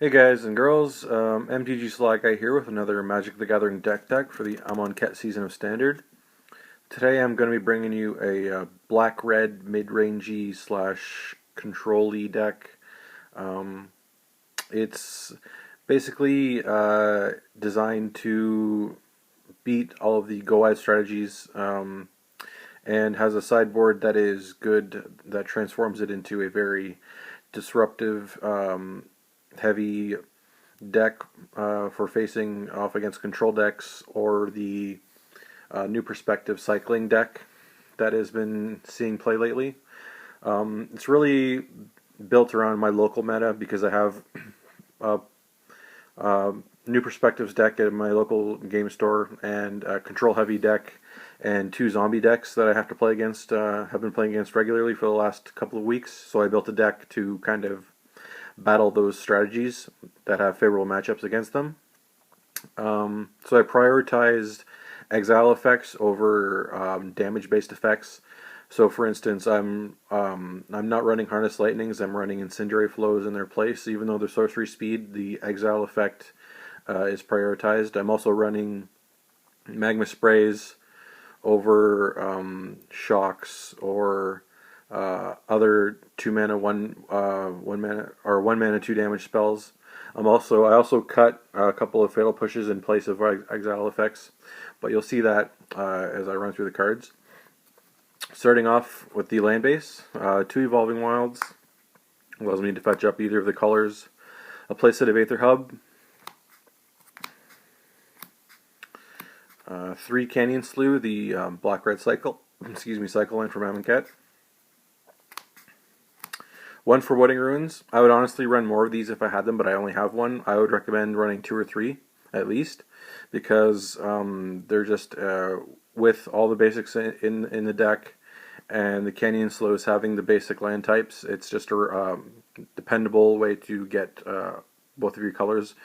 Hey guys and girls, MTG Sly Guy here with another Magic the Gathering deck for the Amonkhet season of Standard. Today I'm going to be bringing you a black-red mid-rangey slash control-y deck. It's basically designed to beat all of the go-wide strategies and has a sideboard that is good, that transforms it into a very disruptive heavy deck for facing off against control decks or the New Perspective cycling deck that has been seeing play lately. It's really built around my local meta because I have a New Perspectives deck at my local game store and a control heavy deck and two zombie decks that I have to play against, have been playing against regularly for the last couple of weeks. So I built a deck to kind of battle those strategies that have favorable matchups against them. So I prioritized exile effects over damage-based effects. So, for instance, I'm not running Harness Lightnings. I'm running Incendiary Flows in their place. Even though they're sorcery speed, the exile effect is prioritized. I'm also running Magma Sprays over shocks or other 2 mana, one mana 2 damage spells. I also cut a couple of fatal pushes in place of exile effects, but you'll see that as I run through the cards. Starting off with the land base, 2 Evolving Wilds allows me to fetch up either of the colors, a playset of Aether Hub, 3 Canyon Slough, the black-red cycle, cycle line from Amonkhet. 1 Foreboding Ruins. I would honestly run more of these if I had them, but I only have 1. I would recommend running 2 or 3 at least, because they're just with all the basics in the deck, and the Canyon Slows having the basic land types. It's just a dependable way to get both of your colors.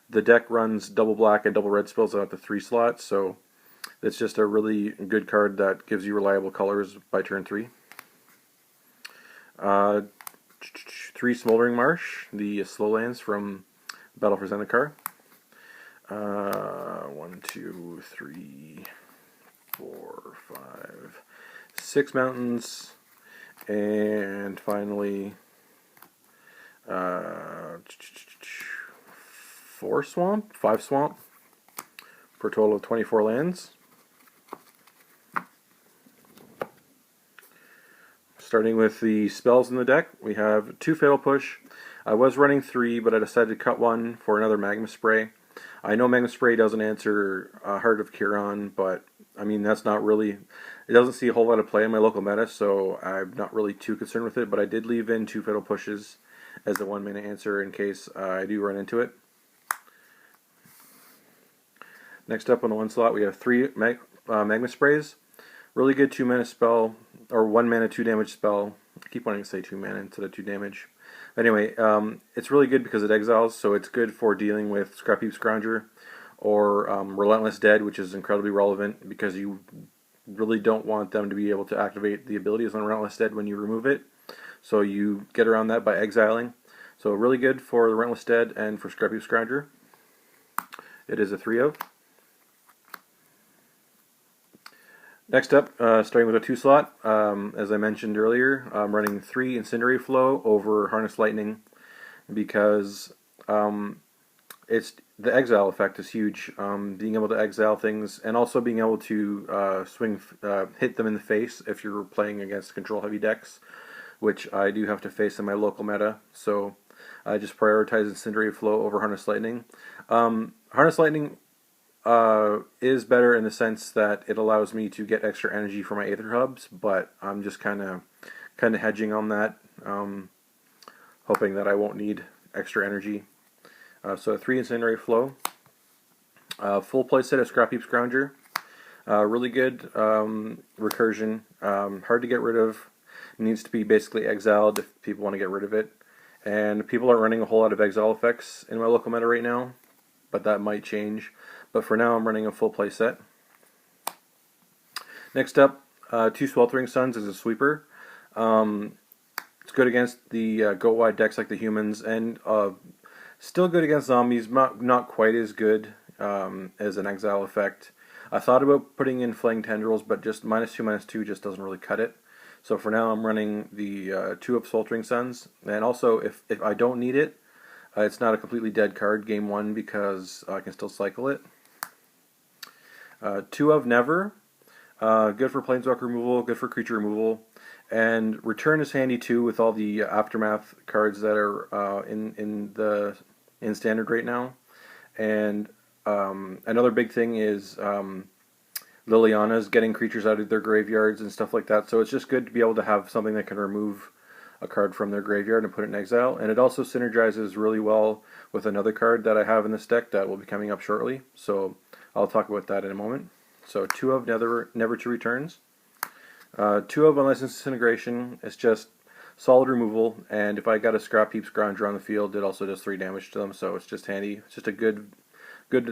The deck runs double black and double red spells out the 3 slots, so it's just a really good card that gives you reliable colors by turn 3. 3 Smoldering Marsh, the slow lands from Battle for Zendikar. 1, 2, 3, 4, 5, 6 mountains, and finally 5 swamp, for a total of 24 lands. Starting with the spells in the deck, we have 2 Fatal Push. I was running 3, but I decided to cut 1 for another Magma Spray. I know Magma Spray doesn't answer Heart of Kiran, but I mean, that's not really, it doesn't see a whole lot of play in my local meta, so I'm not really too concerned with it, but I did leave in 2 Fatal Pushes as the 1 mana answer in case I do run into it. Next up on the 1 slot, we have 3 Magma Sprays. Really good 2 mana spell, or 1 mana 2 damage spell. I keep wanting to say 2 mana instead of 2 damage. Anyway, it's really good because it exiles, so it's good for dealing with Scrapheap Scrounger or Relentless Dead, which is incredibly relevant because you really don't want them to be able to activate the abilities on Relentless Dead when you remove it. So you get around that by exiling. So really good for the Relentless Dead and for Scrapheap Scrounger. It is a 3 of. Next up, starting with a 2 slot, as I mentioned earlier, I'm running 3 Incendiary Flow over Harness Lightning because it's the exile effect is huge. Being able to exile things and also being able to hit them in the face if you're playing against control heavy decks, which I do have to face in my local meta. So I just prioritize Incendiary Flow over Harness Lightning. Harness Lightning is better in the sense that it allows me to get extra energy for my Aether Hubs, but I'm just kind of hedging on that, hoping that I won't need extra energy. So 3 Incendiary Flow, full playset of Scrapheap Scrounger, really good recursion, hard to get rid of, needs to be basically exiled if people want to get rid of it, and people aren't running a whole lot of exile effects in my local meta right now, but that might change. But for now, I'm running a full play set. Next up, 2 Sweltering Suns as a sweeper. It's good against the go-wide decks like the humans, and Still good against zombies, not quite as good as an exile effect. I thought about putting in Flaying Tendrils, but just -2/-2 just doesn't really cut it. So for now, I'm running the 2 of Sweltering Suns. And also, if I don't need it, it's not a completely dead card game 1 because I can still cycle it. 2 of Never, good for Planeswalker removal, good for creature removal. And Return is handy too with all the Aftermath cards that are in Standard right now. And another big thing is Liliana's getting creatures out of their graveyards and stuff like that. So it's just good to be able to have something that can remove a card from their graveyard and put it in exile. And it also synergizes really well with another card that I have in this deck that will be coming up shortly. So I'll talk about that in a moment. So 2 of Never to Returns. 2 of Unlicensed Disintegration. It's just solid removal, and if I got a Scrap Heap Scrounger on the field, it also does 3 damage to them, so it's just handy. It's just a good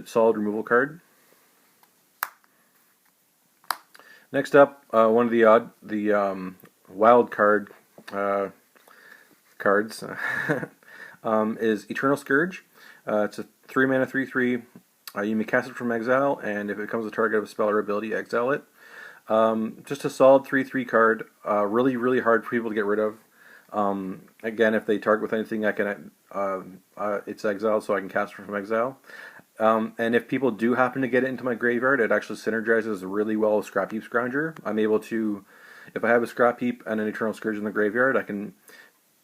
solid removal card. Next up, one of the wild card cards is Eternal Scourge. It's a 3-mana 3/3. You may cast it from exile, and if it becomes a target of a spell or ability, exile it. Just a solid 3/3 card. Really hard for people to get rid of. Again, if they target with anything, I can it's exiled, so I can cast it from exile. And if people do happen to get it into my graveyard, it actually synergizes really well with Scrap Heap Scrounger. I'm able to, if I have a Scrap Heap and an Eternal Scourge in the graveyard, I can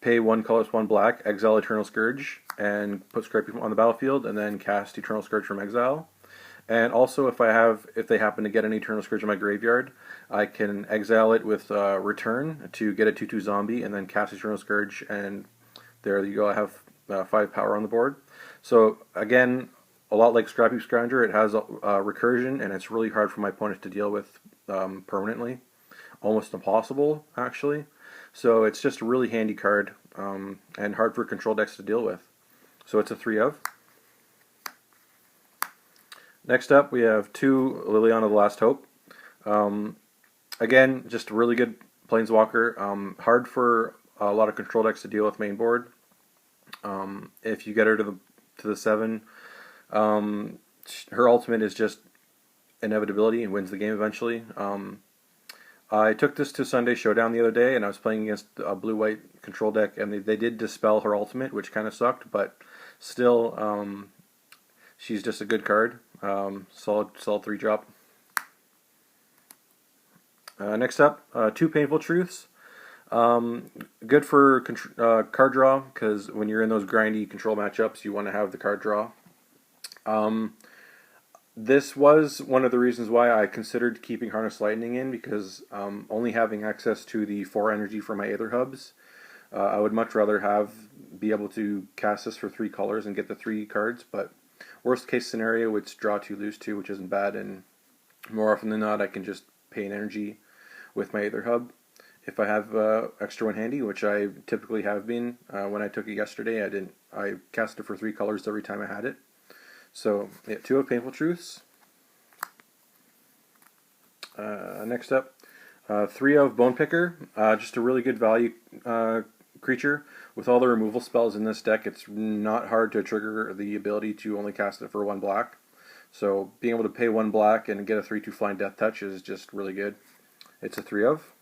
pay 1 colorless, 1 black, exile Eternal Scourge, and put Scrap Heap on the battlefield, and then cast Eternal Scourge from exile. And also, if they happen to get an Eternal Scourge in my graveyard, I can exile it with Return to get a 2/2 zombie, and then cast Eternal Scourge, and there you go. I have 5 power on the board. So again, a lot like Scrap Heap Scrounger, it has recursion, and it's really hard for my opponent to deal with permanently. Almost impossible, actually. So it's just a really handy card, and hard for control decks to deal with. So it's a 3 of. Next up, we have 2 Liliana the Last Hope. Again, just a really good Planeswalker. Hard for a lot of control decks to deal with main board. If you get her to the 7, her ultimate is just inevitability and wins the game eventually. I took this to Sunday Showdown the other day, and I was playing against a blue-white control deck, and they did dispel her ultimate, which kind of sucked, but still, she's just a good card. Solid 3-drop. Next up, 2 Painful Truths. Good for card draw, because when you're in those grindy control matchups, you want to have the card draw. This was one of the reasons why I considered keeping Harness Lightning in, because only having access to the 4 energy for my Aether Hubs, I would much rather be able to cast this for 3 colors and get the 3 cards, but worst case scenario, it's draw 2, lose 2, which isn't bad, and more often than not, I can just pay an energy with my Aether Hub. If I have extra one handy, which I typically have been, when I took it yesterday, I cast it for 3 colors every time I had it. So, yeah, 2 of Painful Truths. Next up, 3 of Bone Picker. Just a really good value creature. With all the removal spells in this deck, it's not hard to trigger the ability to only cast it for 1 black. So, being able to pay 1 black and get a 3/2 Flying Death Touch is just really good. It's a 3 of.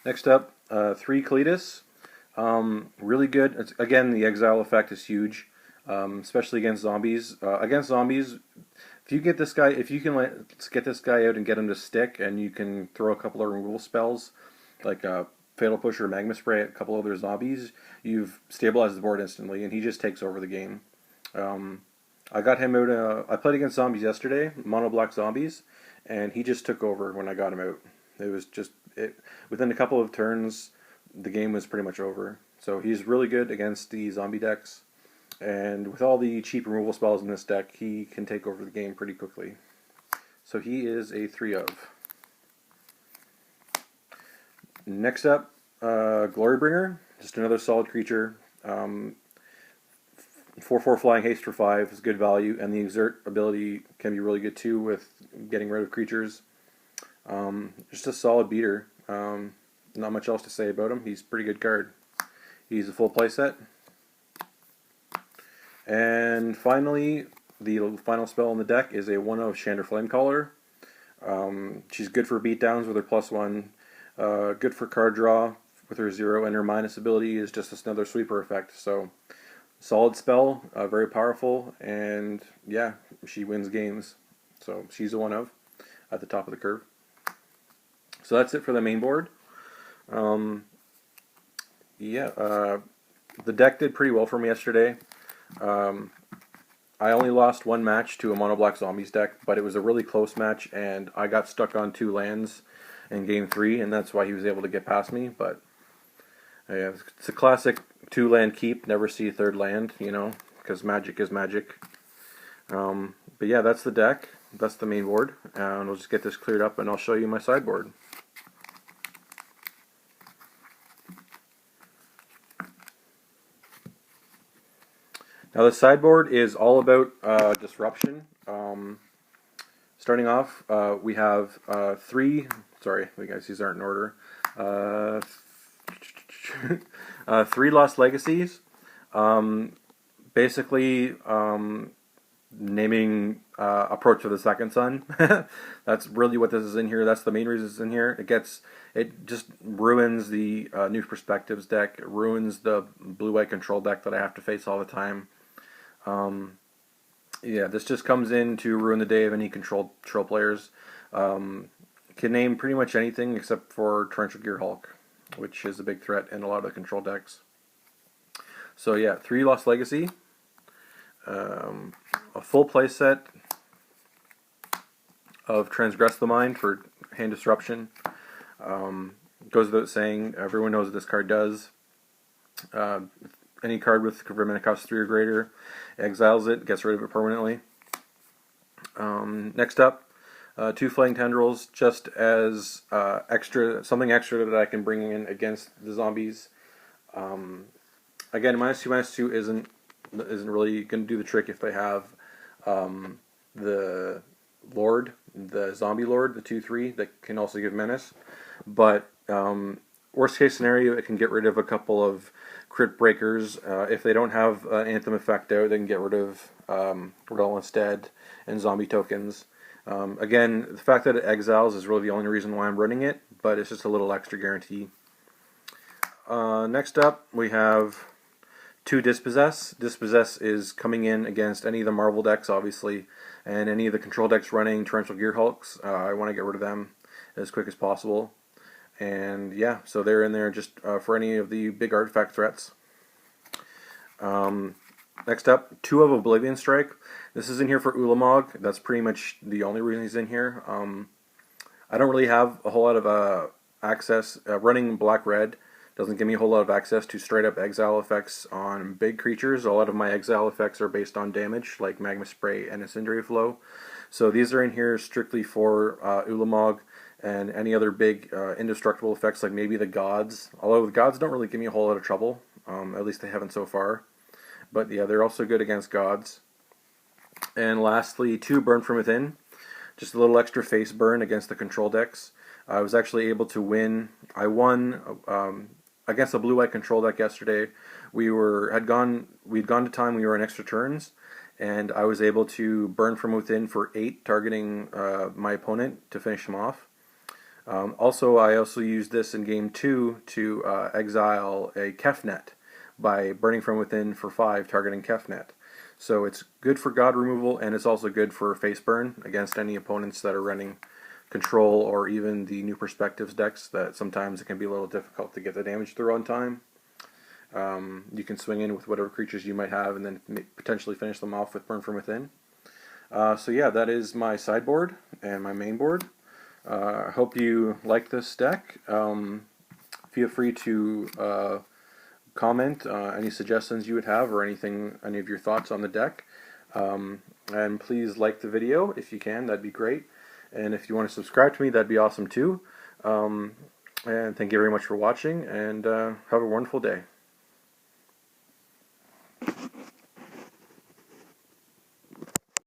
Next up, 3 Cletus. Really good. Again, the exile effect is huge, especially against zombies. If you get this guy, if you can get this guy out and get him to stick, and you can throw a couple of removal spells, like Fatal Push or Magma Spray at a couple other zombies, you've stabilized the board instantly, and he just takes over the game. I got him out. I played against zombies yesterday, mono black zombies, and he just took over when I got him out. It was just within a couple of turns, the game was pretty much over. So he's really good against the zombie decks, and with all the cheap removal spells in this deck, he can take over the game pretty quickly. So he is a 3 of. Next up, Glorybringer, just another solid creature. 4/4 Flying Haste for 5 is good value, and the Exert ability can be really good too with getting rid of creatures. Just a solid beater. Not much else to say about him. He's a pretty good card. He's a full playset. And finally, the final spell on the deck is a 1/of Chandra Flamecaller. She's good for beatdowns with her +1. Good for card draw with her 0, and her minus ability is just another sweeper effect. So, solid spell, very powerful, and yeah, she wins games. So, she's a 1/of at the top of the curve. So, that's it for the main board. The deck did pretty well for me yesterday. I only lost one match to a mono black zombies deck, but it was a really close match, and I got stuck on 2 lands in game 3, and that's why he was able to get past me. But yeah, it's a classic 2-land keep, never see a 3rd land, you know, because magic is magic. But yeah, that's the deck, that's the main board, and we'll just get this cleared up and I'll show you my sideboard. Now the sideboard is all about disruption. Starting off, we have 3, sorry, guys, these aren't in order, 3 Lost Legacies. Basically, naming Approach of the Second Sun. That's really what this is in here. That's the main reason it's in here. It just ruins the New Perspectives deck. It ruins the blue-white control deck that I have to face all the time. Yeah, this just comes in to ruin the day of any control players. Can name pretty much anything except for Torrential Gear Hulk, which is a big threat in a lot of the control decks. So yeah, 3 Lost Legacy, a full playset of Transgress the Mind for hand disruption. Goes without saying, everyone knows what this card does. Any card with converted mana cost 3 or greater, exiles it, gets rid of it permanently. Next up, 2 Flaying Tendrils, just as something extra that I can bring in against the zombies. Again, -2/-2 isn't really going to do the trick if they have the Lord, the Zombie Lord, the 2/3 that can also give menace. But worst case scenario, it can get rid of a couple of crit breakers. If they don't have an Anthem effect out, they can get rid of Relentless Dead and zombie tokens. Again, the fact that it exiles is really the only reason why I'm running it, but it's just a little extra guarantee. Next up, we have 2 Dispossess. Dispossess is coming in against any of the Marvel decks, obviously, and any of the control decks running Torrential Gear Hulks. I want to get rid of them as quick as possible. And yeah, so they're in there just for any of the big artifact threats. Next up, 2 of Oblivion Strike. This is in here for Ulamog. That's pretty much the only reason he's in here. I don't really have a whole lot of access. Running black-red doesn't give me a whole lot of access to straight-up exile effects on big creatures. A lot of my exile effects are based on damage, like Magma Spray and Incendiary Flow. So these are in here strictly for Ulamog and any other big indestructible effects, like maybe the Gods. Although the Gods don't really give me a whole lot of trouble. At least they haven't so far. But yeah, they're also good against Gods. And lastly, 2 Burn from Within. Just a little extra face burn against the control decks. I was actually able to win. I won against a blue-white control deck yesterday. We'd gone to time. We were in extra turns, and I was able to burn from within for 8, targeting my opponent to finish him off. I also used this in game 2 to exile a Kefnet by burning from within for 5, targeting Kefnet. So it's good for God removal, and it's also good for face burn against any opponents that are running control or even the New Perspectives decks, that sometimes it can be a little difficult to get the damage through on time. You can swing in with whatever creatures you might have and then potentially finish them off with Burn from Within. So yeah, that is my sideboard and my main board. I hope you like this deck. Feel free to comment any suggestions you would have or any of your thoughts on the deck. And please like the video if you can, that'd be great. And if you want to subscribe to me, that'd be awesome too. And thank you very much for watching, and have a wonderful day.